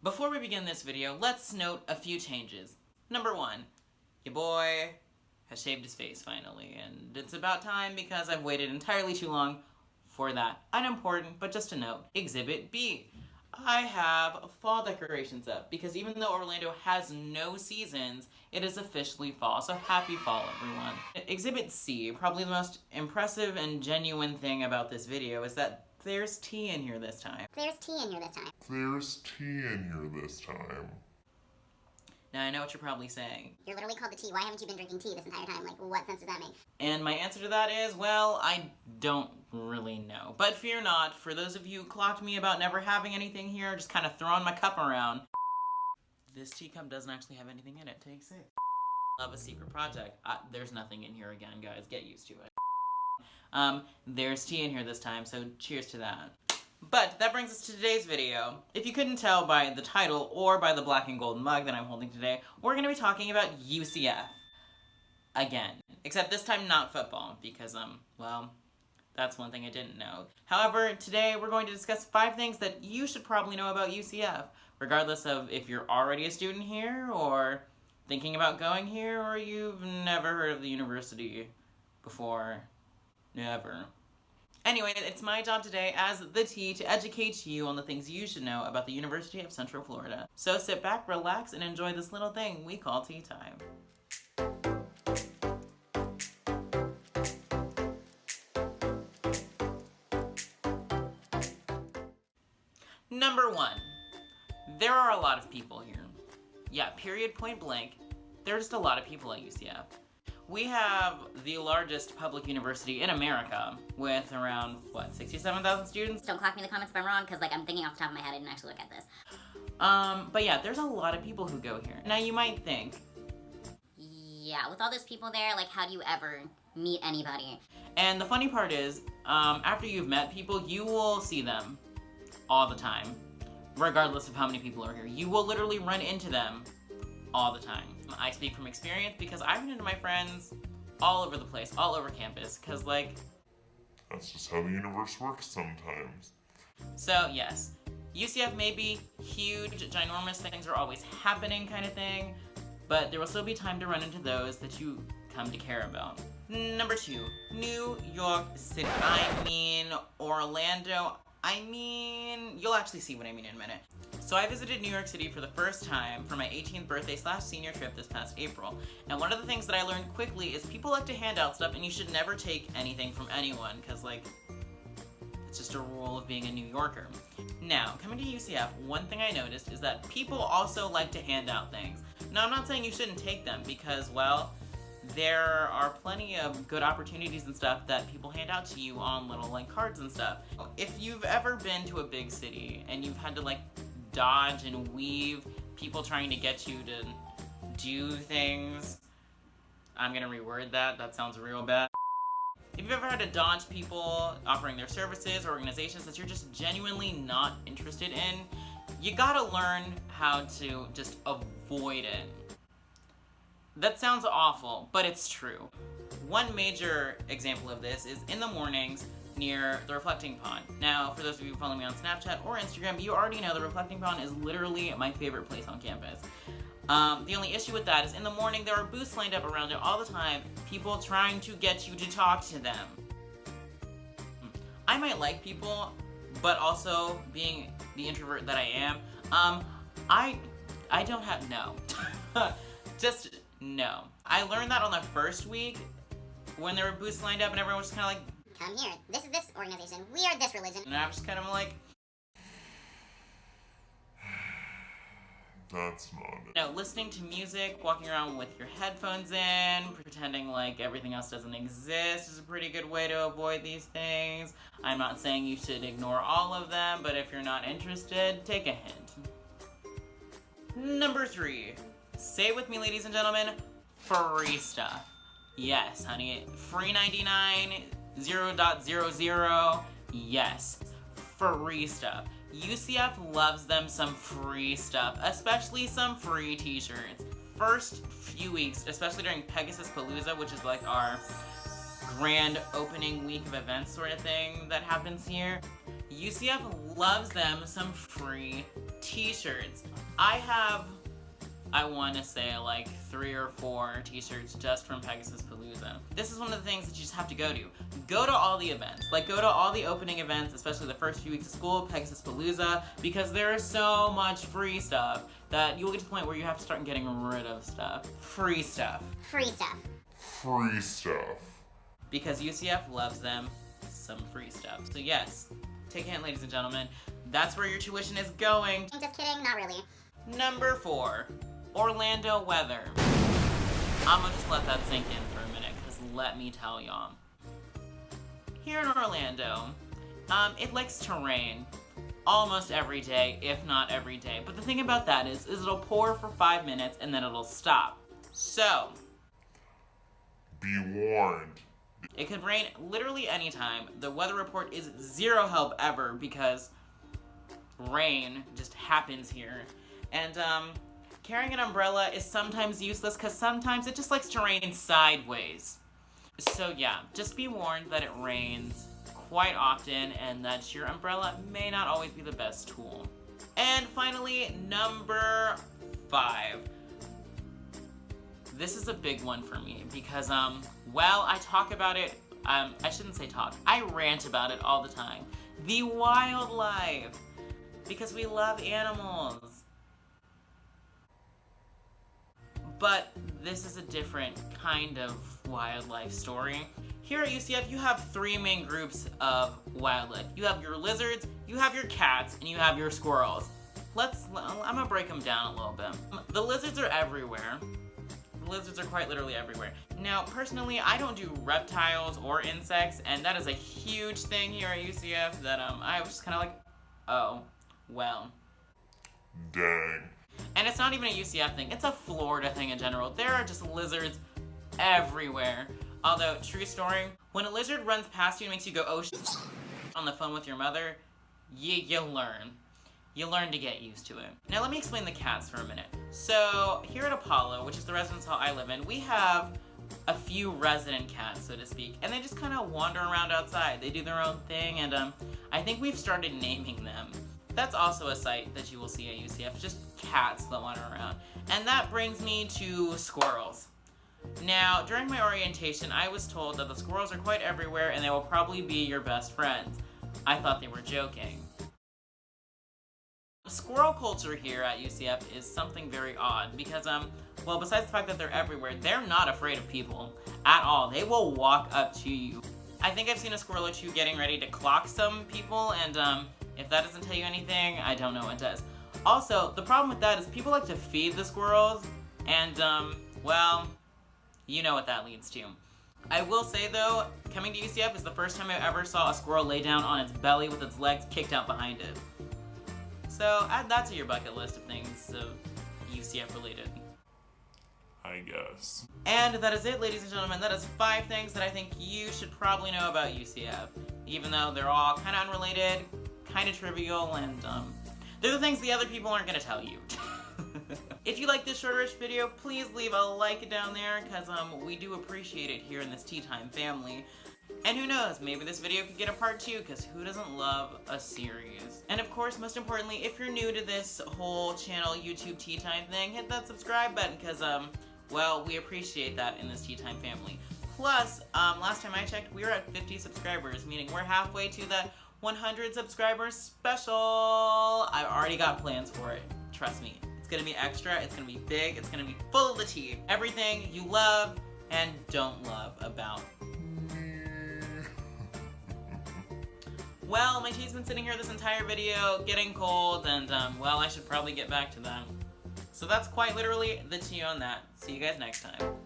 Before we begin this video, let's note a few changes. Number 1, your boy has shaved his face finally, and it's about time because I've waited entirely too long for that. Unimportant, but just a note. Exhibit B. I have fall decorations up because even though Orlando has no seasons, it is officially fall, so happy fall, everyone. Exhibit C, probably the most impressive and genuine thing about this video is that there's tea in here this time. There's tea in here this time. There's tea in here this time. Now I know what you're probably saying. You're literally called the tea. Why haven't you been drinking tea this entire time? Like, what sense does that make? And my answer to that is, well, I don't really know. But fear not, for those of you who clocked me about never having anything here, just kind of throwing my cup around, this teacup doesn't actually have anything in it. Take 6. Love a secret project. There's nothing in here again, guys. Get used to it. There's tea in here this time, so cheers to that. But that brings us to today's video. If you couldn't tell by the title or by the black and gold mug that I'm holding today, we're going to be talking about UCF. Again. Except this time not football, because, well, that's one thing I didn't know. However, today we're going to discuss 5 things that you should probably know about UCF, regardless of if you're already a student here, or thinking about going here, or you've never heard of the university before. Never. Anyway, it's my job today as the T to educate you on the things you should know about the University of Central Florida. So sit back, relax, and enjoy this little thing we call tea time. Number 1. There are a lot of people here. Yeah, period, point blank. There are just a lot of people at UCF. We have the largest public university in America with around, what, 67,000 students? Don't clock me in the comments if I'm wrong, because, like, I'm thinking off the top of my head. I didn't actually look at this. But yeah, there's a lot of people who go here. Now you might think, Yeah, with all those people there, like, how do you ever meet anybody? and the funny part is, after you've met people, you will see them all the time, regardless of how many people are here. You will literally run into them all the time. I speak from experience because I run into my friends all over the place, all over campus, because, like, That's just how the universe works sometimes. so yes, UCF may be huge, ginormous, things are always happening kind of thing, but there will still be time to run into those that you come to care about. Number 2, New York City. I mean, Orlando. You'll actually see what I mean in a minute. So I visited New York City for the first time for my 18th birthday / senior trip this past April. And one of the things that I learned quickly is people like to hand out stuff and you should never take anything from anyone because, like, it's just a rule of being a New Yorker. Now, coming to UCF, one thing I noticed is that people also like to hand out things. Now, I'm not saying you shouldn't take them because, well, there are plenty of good opportunities and stuff that people hand out to you on little, like, cards and stuff. If you've ever been to a big city and you've had to, like, dodge and weave people trying to get you to do things, I'm gonna reword that, that sounds real bad. If you've ever had to dodge people offering their services or organizations that you're just genuinely not interested in, you gotta learn how to just avoid it. That sounds awful, but it's true. One major example of this is in the mornings near the reflecting pond. Now, for those of you who follow me on Snapchat or Instagram, you already know the reflecting pond is literally my favorite place on campus. The only issue with that is in the morning there are booths lined up around it all the time, people trying to get you to talk to them. I might like people, but also being the introvert that I am, I don't have, no. Just no. I learned that on the first week when there were booths lined up and everyone was just kind of like, Come here. This is this organization. We are this religion. and I was just kind of like, That's not it. no, listening to music, walking around with your headphones in, pretending like everything else doesn't exist is a pretty good way to avoid these things. I'm not saying you should ignore all of them, but if you're not interested, take a hint. Number 3. Say it with me, ladies and gentlemen, free stuff. Yes, honey, free 99, 0.00, yes, free stuff. UCF loves them some free stuff, especially some free t-shirts. First few weeks, especially during Pegasus Palooza, which is like our grand opening week of events sort of thing that happens here, UCF loves them some free T-shirts. I have, I want to say like 3 or 4 T-shirts just from Pegasus Palooza. This is one of the things that you just have to go to. Go to all the events. Like, go to all the opening events, especially the first few weeks of school, Pegasus Palooza, because there is so much free stuff that you will get to the point where you have to start getting rid of stuff. Free stuff. Free stuff. Free stuff. Because UCF loves them some free stuff. So yes, take a hint, ladies and gentlemen. That's where your tuition is going. Just kidding, not really. Number 4, Orlando weather. I'm gonna just let that sink in for a minute, because let me tell y'all. Here in Orlando, it likes to rain almost every day, if not every day. But the thing about that is it'll pour for 5 minutes and then it'll stop. So, Be warned. it could rain literally anytime. The weather report is zero help ever because rain just happens here. And carrying an umbrella is sometimes useless because sometimes it just likes to rain sideways. So yeah, just be warned that it rains quite often and that your umbrella may not always be the best tool. And finally, number 5. This is a big one for me because, well, I talk about it, I shouldn't say talk, I rant about it all the time. The wildlife, because we love animals. But this is a different kind of wildlife story. Here at UCF, you have 3 main groups of wildlife. You have your lizards, you have your cats, and you have your squirrels. I'm gonna break them down a little bit. The lizards are everywhere. The lizards are quite literally everywhere. Now, personally, I don't do reptiles or insects, and that is a huge thing here at UCF that I was just kind of like, oh, well. Dang. And it's not even a UCF thing, it's a Florida thing in general. There are just lizards everywhere. Although, true story, when a lizard runs past you and makes you go, oh shit, on the phone with your mother, you learn. You learn to get used to it. Now let me explain the cats for a minute. So, here at Apollo, which is the residence hall I live in, we have a few resident cats, so to speak, and they just kind of wander around outside. They do their own thing, and I think we've started naming them. That's also a sight that you will see at UCF, just cats that wander around. And that brings me to squirrels. Now, during my orientation, I was told that the squirrels are quite everywhere and they will probably be your best friends. I thought they were joking. Squirrel culture here at UCF is something very odd because, well, besides the fact that they're everywhere, they're not afraid of people at all. They will walk up to you. I think I've seen a squirrel or two getting ready to clock some people, and if that doesn't tell you anything, I don't know what does. Also, the problem with that is people like to feed the squirrels, and, well, you know what that leads to. I will say, though, coming to UCF is the first time I ever saw a squirrel lay down on its belly with its legs kicked out behind it. So, add that to your bucket list of things UCF related. I guess. And that is it, ladies and gentlemen. That is 5 things that I think you should probably know about UCF. Even though they're all kind of unrelated, kind of trivial, and they're the things the other people aren't going to tell you. If you like this shorterish video, please leave a like down there, because we do appreciate it here in this Tea Time family. And who knows, maybe this video could get a part 2, because who doesn't love a series? And of course, most importantly, if you're new to this whole channel YouTube Tea Time thing, hit that subscribe button, because, well, we appreciate that in this Tea Time family. Plus, last time I checked, we were at 50 subscribers, meaning we're halfway to that 100 subscribers special. I've already got plans for it, trust me. It's gonna be extra, it's gonna be big, it's gonna be full of the tea. Everything you love and don't love about. Well, my tea's been sitting here this entire video, getting cold, and, well, I should probably get back to that. So that's quite literally the tea on that. See you guys next time.